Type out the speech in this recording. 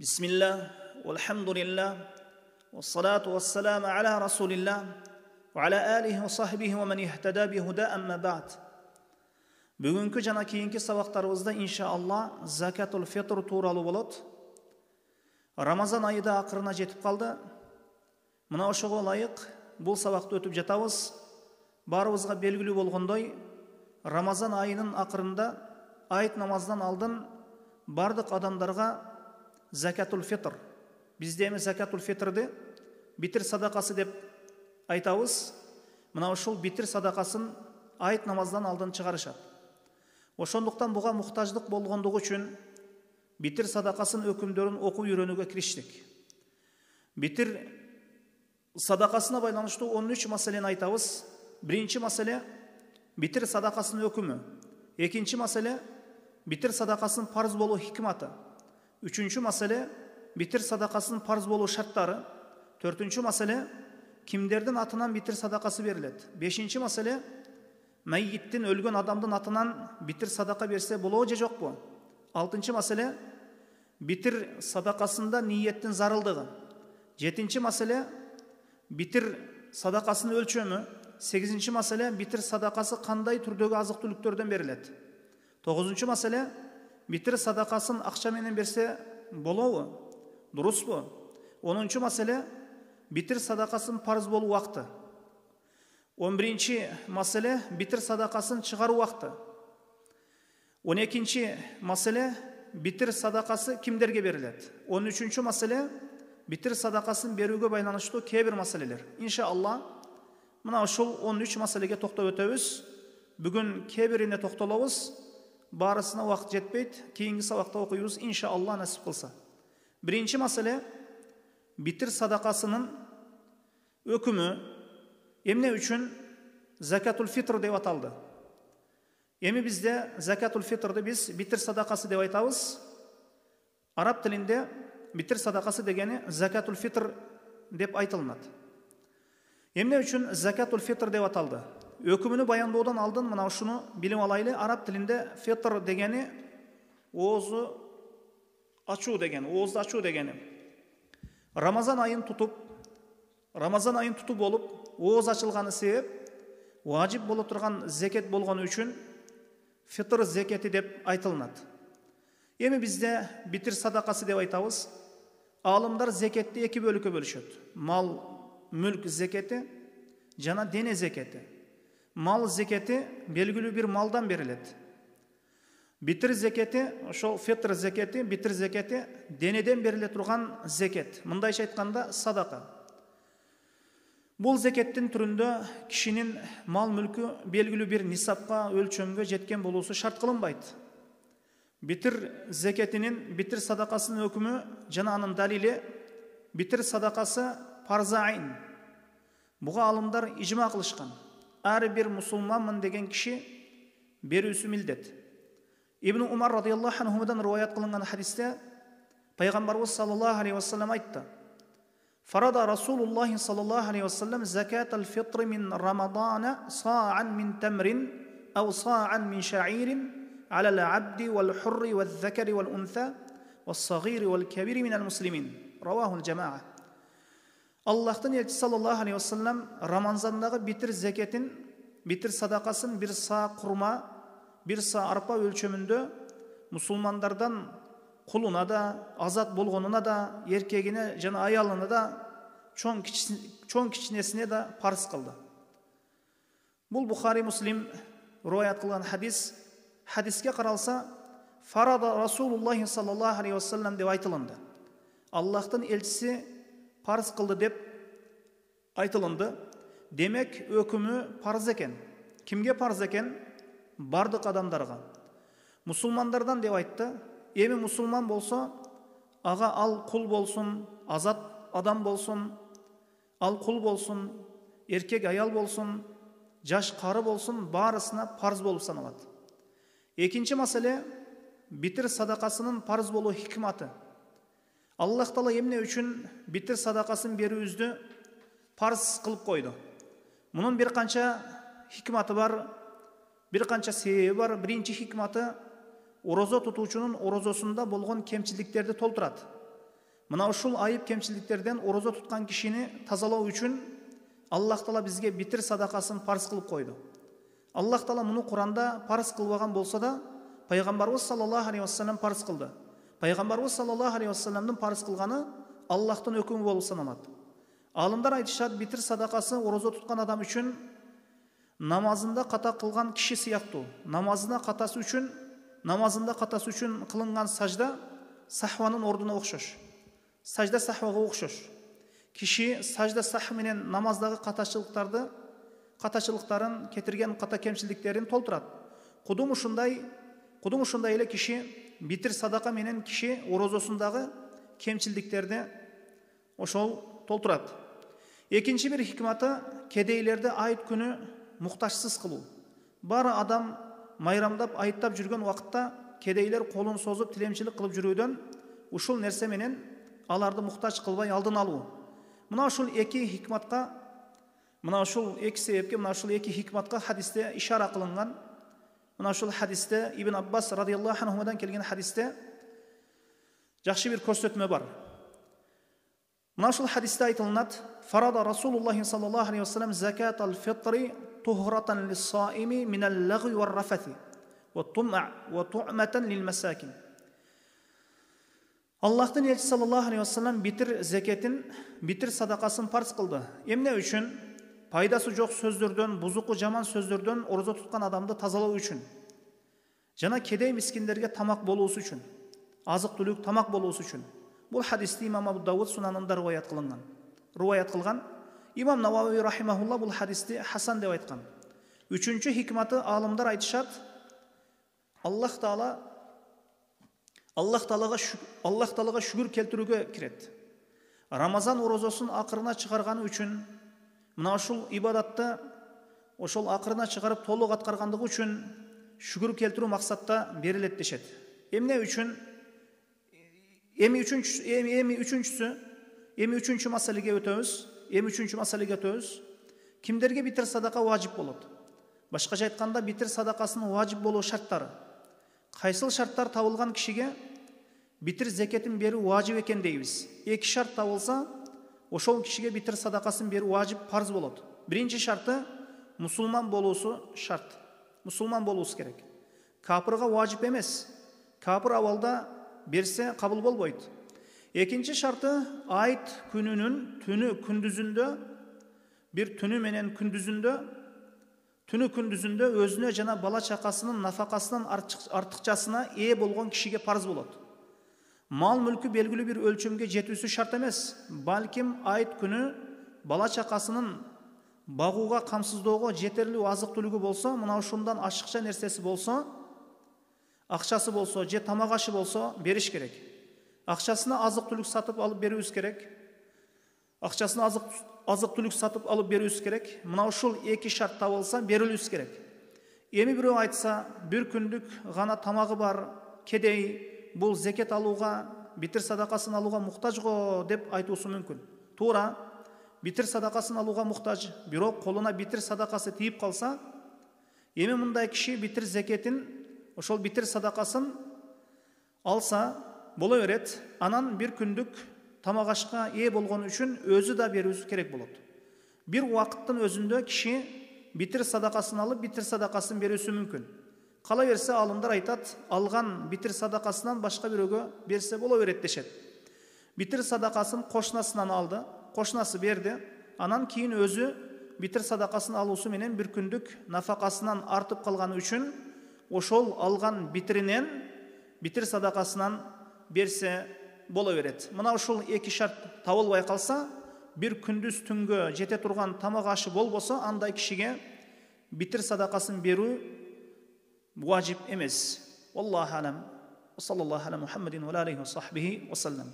بسم الله والحمد لله والصلاة والسلام على رسول الله وعلى آله وصحبه ومن اهتدى بهدى أما بعد. Бүгінгі жана кейінгі сабақтарыбызда иншаалла закатул фитр туралы болады. Рамазан айы да ақырына жетіп қалды. Мына ошоға лайық бұл сабақты өтіп жатабыз. Барыбызға белгілі болғандай, Рамазан айының ақырында айт намаздан алдын бардық адамдарға закатул фитр, бізде закатул фитрді битір садақасы деп айтабыз. Мына ошол битір садақасын айт намаздан алдын чыгарышат. Ошондуктан буга муктаждык болгондугу үчүн битир садакасын өкүмдөрүн окуп үйрөнүүгө кириштик. Битир садакасына байланыштуу 13 маселени айтабыз. Биринчи маселе битир садакасынын өкүмү. Экинчи маселе битир садакасынын парыз болуу хикматы. Үчүнчү маселе битир садакасынын парыз болуу шарттары. Төртүнчү маселе кимдердин атынан битир садакасы берилет. Бешинчи маселе мәйиттин өлгөн адамдын атынан битир садака берсе болобу же жокпу? Алтынчы маселе битир садакасында ниеттин зарылдыгы. Жетинчи маселе битир садакасынын өлчөмү. Сегизинчи маселе битир садакасы кандай түрдөгү азык түлүктөрдөн берилет. Тогузунчу маселе битир садакасын акча менен берсе болобу? Дурусбу? Онунчу маселе битир садакасынын парыз болуу убакты. 11-ci mesele bitir sadakasını çıkarı vakti. 12-ci mesele bitir sadakası kimlerge verilet. 13-cü mesele bitir sadakasını berүүгө байланыштуу kebir meseleler. İnşallah mına ошол 13 meselege toktop ötöbüz. Bugün kebirine toktolabız. Barısına vakt jetpeyt. Keyingi sabakta okuyubuz inşallah nasip kılsa. Birinci mesele bitir sadakasının ökümü. Emne üçün zakatul fitr деп аталды. Emi bizde zakatul fitr'ды biz bitir sadakası деп айтабыз. Arap tilinde bitir sadakası degeni zakatul fitr деп айтылынат. Emne üçün zakatul fitr деп аталды. Ökümünü bayandoodan aldın mına şunu bilim alaylı. Arap tilinde fitr degeni oğuzu açуу degeni, oğuzdu açуу degeni. Ramazan ayın tutup olup oğuz açılganı sebep vacip боло турган зекет болгону үчүн фитр зекети деп айтылынат. Эми бизде битир садакасы деп айтабыз. Алымдар зекетти эки бөлүккө бөлүшөт. Мал, мүлк зекети жана дене зекети. Мал зекети белгилүү бир малдан берилет. Битир зекети, ошол фитр зекети, битир зекети денеден бериле турган зекет. Мындайча айтканда садака. Бұл зекеттин түрүндө кишинин мал мүлкү белгилүү бир нисапка, өлчөмгө жеткен болуусу шарт кылынбайт. Битир зекетинин, битир садакасынын өкүмү жана анын далили битир садакасы парз айн. Буга алымдар ижма кылышкан. Ар бир мусулманмын деген киши берүүсү милдет. Ибн Умар радыйаллаху анхудан риваят кылынган хадисте пайгамбарыбыз саллаллаху алейхи ва саллям айтты: فرض رسول الله صلى الله عليه وسلم زكاة الفطر من رمضان صاعا من تمر أو صاعا من شعير على العبد والحر والذكر والأنثى والصغير والكبير من المسلمين. رواه الجماعة. Allah'tan elçisi sallallahu aleyhi ve sellem Ramazan'daki bitir zeketin, bitir sadakasın bir sağ kurma, bir sağ arpa ölçümünde Müslümanlardan kuluna da, azat bolgonuna da, erkegine, jana ayalına da, çoğun kiçinesine de parız kıldı. Bul Bukhari Muslim rivayet kılan hadis, hadiske karalsa, farada Resulullah sallallahu aleyhi ve sellem de aytılındı. Allah'tan elçisi parız kıldı dep aytılındı. Demek ökümü parız eken. Kimge parız eken? Bardık adamlarga. Musulmanlardan dep ayttı. Emi musulman bolsa, ağa al kul bolsun, azat adam bolsun, al kul bolsun, erkek ayal bolsun, jaş karı bolsun, barısına parz bolup sanalat. Ekinci mesele, bitir sadakasının parz boluu hikmatı. Allah Taala emne üçün bitir sadakasını berүүbüzdü parz kılıp koydu. Bunun bir kança hikmatı var, bir kança sebebi var. Birinci hikmatı orozo tutuuchunun orozosunda болгон кемчиликтерди толтурат. Мына ушул айып кемчиликтерден орозо туткан кишини тазалоо үчүн Аллах Таала бизге битир садакасын парыз кылып койду. Аллах Таала муну Куранда парыз кылбаган болсо да, пайгамбарыбыз саллаллаху алейхи вассалам парыз кылды. Пайгамбарыбыз саллаллаху алейхи вассаламдын парыз кылганы Аллахтын өкүмү болуп саналат. Алымдар айтышат, битир садакасы орозо туткан адам үчүн намазында ката кылган киши сыяктуу. Намазында катасы үчүн кылынган сажда сахванын ордуна окшош. Сажда сахвага окшош. Киши сажда сахв менен намаздагы катачылыктарын кетирген ката кемчиликтерин толтурат. Кудум ушундай эле киши битир садака менен киши орозосундагы кемчиликтерди ошол толтурат. Экинчи бир хикматы кедейлерди айт күнү муктажсыз кылуу. Бары адам майрамдап айыттап жүргөн убакытта кедейлер колун созуп тилемчилик кылып жүрүүдөн ушул нерсе менен аларды муктаж кылбай алдын алуу. Мына ушул эки хикматка хадисте ишара кылынган. Мына ушул хадисте Ибн Аббас радияллаху анхудан келген хадисте жакшы бир көрсөтмө бар. Мына ушул хадисте айтылат: "Фарада Расулуллах саллаллаху алейхи вассалам закатал фитри тухратан лис-саими минал лагви вар-рафати ва ту'матан лил-масакин." Аллахтын элчиси саллаллаху алейхи вассалам битир садакасын парыз кылды. Эмне үчүн? Пайдасы жок сөздөрдөн, бузуку жаман сөздөрдөн орозо туткан адамды тазалоо үчүн. Жана кедей мискиндерге тамак болуусу үчүн, азык түлүк тамак болуусу үчүн. Бул хадисти имам Абу Дауд сунанында риwayat кылган. Имам Навави рахимахулла бул хадисти хасан деп айткан. Үчүнчү хикматы алымдар айтышат: Аллах Таалага шүгүр келтирүүгө кирет. Рамазан орозосун акырына чыгарганы үчүн, мына ушул ибадатты ошол акырына чыгарып толук аткаргандыгы үчүн шүгүр келтирүү максатта берилет дешет. Эмне үчүн? Эми үчүнчү маселеге өтөбүз. Кимдерге битир садака важип болот? Башкача айтканда, битир садакасынын важип болуу шарттары. Кайсыл шарттар табылган кишиге битир зекетин берүү важип экен дейбиз. Эки шарт табылса, ошол кишиге битир садакасын берүү важип, парз болот. Биринчи шарты мусулман болуусу шарт. Мусулман болуусу керек. Капырга важип эмес. Капыр абалда берсе кабыл болбойт. Экинчи шарты айт күнүнүн күндүзүндө өзүнө жана бала чакасынын нафакасынын артыкчасына ээ болгон кишиге парз болот. Мал мүлкү белгилүү бир өлчөмгө жетүүсү шарт эмес. Балким айт күнү бала чакасынын багууга, камсыздоого жетерлүү азык түлүгү болсо, мына ушундан ашыкча нерсеси болсо, акчасы болсо, же тамак ашы болсо бериш керек. Акчасына азык түлүк сатып алып берүүбүз керек. Мына ушул эки шарт табылса берилүүбүз керек. Эми бирөө айтса, бир күндүк гана тамагы бар кедей бул зекет алууга, битир садакасын алууга муктаж го деп айтуусу мүмкүн. Туура, битир садакасын алууга муктаж, бирок колуна битир садакасы тийип калса, эми мындай киши битир зекетин, ошол битир садакасын алса боло берет. Анан бир күндүк тамак ашка ээ болгон үчүн өзү да берүүсү керек болот. Бир убакыттын өзүндө киши битир садакасын алып, битир садакасын берүүсү мүмкүн. Кала берсе, алымдар айтат, алган битир садакасынан башка бирөөгө берсе боло берет дешет. Битир садакасын кошунасынан алды, кошунасы берди, анан кийин өзү битир садакасын алуусу менен бир күндүк нафакасынан артып калганы үчүн ошол алган битиринен битир садакасынан берсе боло берет. Мына ушул эки шарт табылбай калса, бир күндүз түнгө жете турган тамак ашы болбосо, андай кишиге битир садакасын берүү важип эмес. Wallahu alam. Sallallahu ala Muhammadin wa alihi wa sahbihi wa sallam.